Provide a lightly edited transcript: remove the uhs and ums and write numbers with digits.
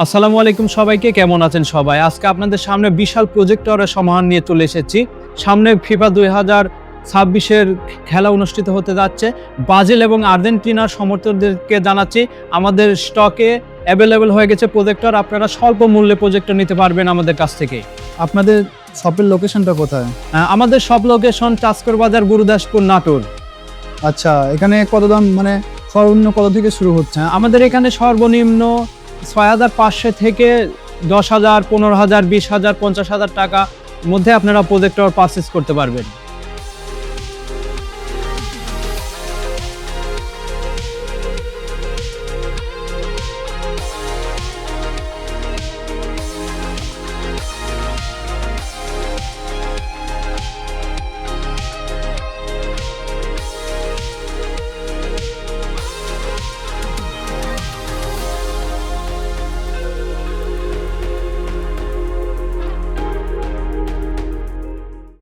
আসসালামু আলাইকুম সবাইকে, কেমন আছেন সবাই? আজকে আপনাদের সামনে বিশাল প্রজেক্টরের সমাহার নিয়ে চলে এসেছি। সামনে ফিফা 2026-এর খেলা অনুষ্ঠিত হতে যাচ্ছে। ব্রাজিল এবং আর্জেন্টিনার সমর্থকদেরকে জানাচ্ছি আমাদের স্টকে অ্যাভেলেবল হয়ে গেছে প্রজেক্টর। আপনারা স্বল্প মূল্যে প্রজেক্টর নিতে পারবেন আমাদের কাছ থেকে। আপনাদের শপের লোকেশনটা কোথায়? আমাদের সব লোকেশন চাষকর বাজার, গুরুদাসপুর, নাটোর। আচ্ছা, এখানে কত দাম, মানে সর্বনিম্ন কত থেকে শুরু হচ্ছে? আমাদের এখানে সর্বনিম্ন 6,500 থেকে 10,000, 15,000, 20,000, 50,000 টাকা মধ্যে আপনারা প্রজেক্টর পারচেজ করতে পারবেন।